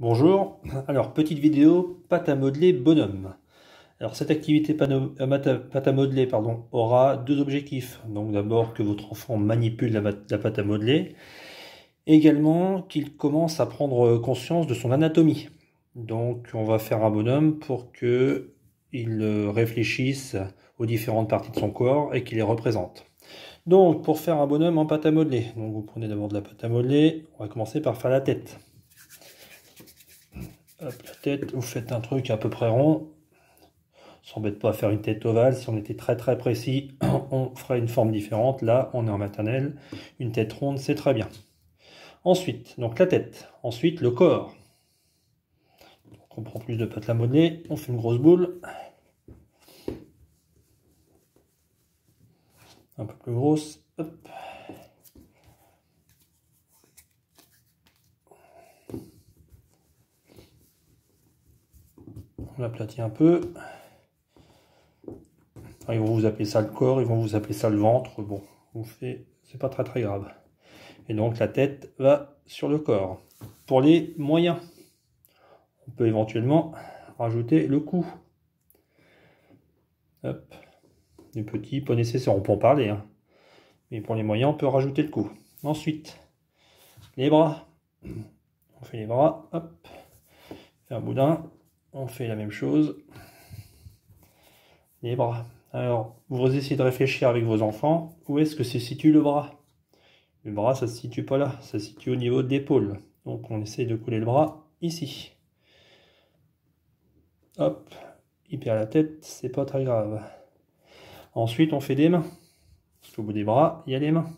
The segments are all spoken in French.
Bonjour, alors petite vidéo pâte à modeler bonhomme. Alors cette activité pâte à modeler aura deux objectifs. Donc d'abord que votre enfant manipule la pâte à modeler, également qu'il commence à prendre conscience de son anatomie. Donc on va faire un bonhomme pour que il réfléchisse aux différentes parties de son corps et qu'il les représente. Donc pour faire un bonhomme en pâte à modeler, donc vous prenez d'abord de la pâte à modeler, on va commencer par faire la tête. Hop, la tête, vous faites un truc à peu près rond. On s'embête pas à faire une tête ovale. Si on était très précis, on ferait une forme différente. Là, on est en maternelle. Une tête ronde, c'est très bien. Ensuite, donc la tête. Ensuite, le corps. Donc, on prend plus de pâte à modeler. On fait une grosse boule. Un peu plus grosse. Hop. On l'aplatit un peu. Enfin, ils vont vous appeler ça le corps, ils vont vous appeler ça le ventre. Bon, c'est pas très grave. Et donc la tête va sur le corps. Pour les moyens, on peut éventuellement rajouter le cou. Hop. Les petits, pas nécessaire, on peut en parler. Hein. Mais pour les moyens, on peut rajouter le cou. Ensuite, les bras. On fait les bras, hop. On fait un boudin. On fait la même chose. Les bras. Alors, vous essayez de réfléchir avec vos enfants. Où est-ce que se situe le bras? Le bras, ça ne se situe pas là. Ça se situe au niveau de l'épaule. Donc, on essaye de couler le bras ici. Hop. Il perd la tête, c'est pas très grave. Ensuite, on fait des mains. Parce qu'au bout des bras, il y a les mains.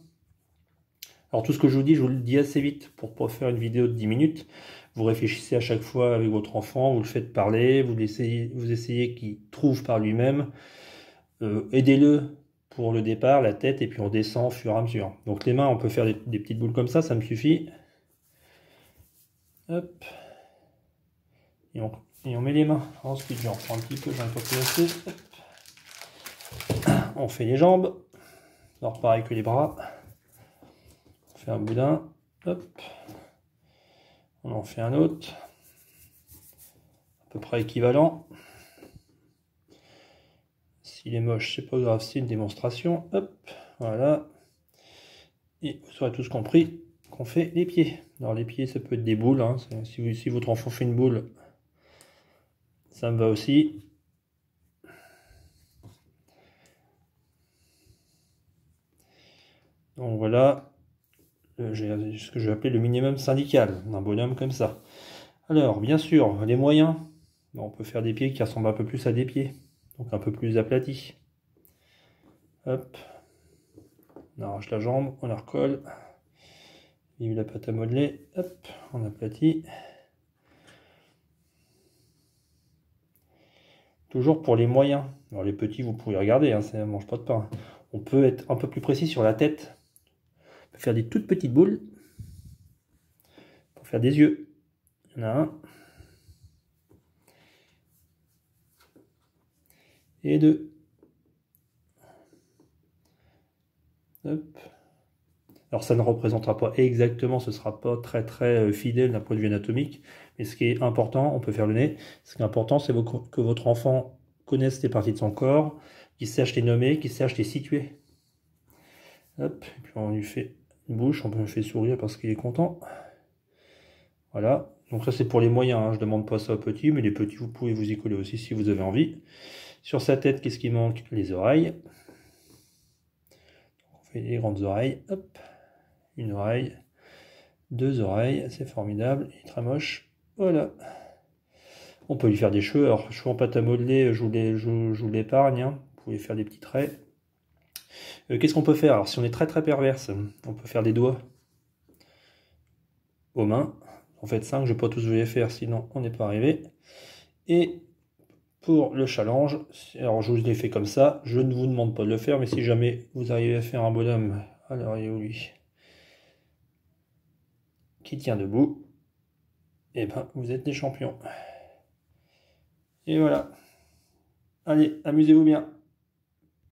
Alors tout ce que je vous le dis assez vite pour pas faire une vidéo de 10 minutes. Vous réfléchissez à chaque fois avec votre enfant, vous le faites parler, vous essayez qu'il trouve par lui-même. Aidez-le pour le départ, la tête, et puis on descend au fur et à mesure. Donc les mains, on peut faire des petites boules comme ça me suffit. Hop. Et on met les mains. Ensuite, j'en reprends un petit peu, j'en ai pas fait assez. On fait les jambes. Alors pareil que les bras. On fait un boudin. Hop. On en fait un autre. À peu près équivalent. S'il est moche, c'est pas grave, c'est une démonstration. Hop, voilà. Et vous aurez tous compris qu'on fait les pieds. Alors les pieds, ça peut être des boules. Hein. Si votre enfant fait une boule, ça me va aussi. Donc voilà, j'ai ce que je vais appeler le minimum syndical d'un bonhomme comme ça. Alors, bien sûr, les moyens. On peut faire des pieds qui ressemblent un peu plus à des pieds. Donc un peu plus aplatis. Hop. On arrache la jambe, on la recolle. Vive la pâte à modeler. Hop, on aplatit. Toujours pour les moyens. Alors les petits, vous pouvez regarder, hein, ça ne mange pas de pain. On peut être un peu plus précis sur la tête. On peut faire des toutes petites boules. Pour faire des yeux. Il y en a un. Et deux. Hop. Alors ça ne représentera pas exactement, ce ne sera pas très fidèle d'un point de vue anatomique. Mais ce qui est important, on peut faire le nez. Ce qui est important, c'est que votre enfant connaisse les parties de son corps, qu'il sache les nommer, qu'il sache les situer. Hop, et puis on lui fait une bouche, on lui fait sourire parce qu'il est content. Voilà, donc ça c'est pour les moyens, hein. Je ne demande pas ça aux petits, mais les petits vous pouvez vous y coller aussi si vous avez envie. Sur sa tête, qu'est-ce qui manque? Les oreilles. On fait les grandes oreilles, hop, une oreille, deux oreilles, c'est formidable, il est très moche, voilà. On peut lui faire des cheveux, alors cheveux en pâte à modeler, je vous l'épargne, hein. Vous pouvez faire des petits traits. Qu'est-ce qu'on peut faire? Alors si on est très perverse, on peut faire des doigts aux mains. En fait 5, je ne vais pas tous vous les faire, sinon on n'est pas arrivé. Et pour le challenge, alors je vous l'ai fait comme ça, je ne vous demande pas de le faire, mais si jamais vous arrivez à faire un bonhomme, alors il est où lui, qui tient debout, et ben vous êtes des champions. Et voilà. Allez, amusez-vous bien.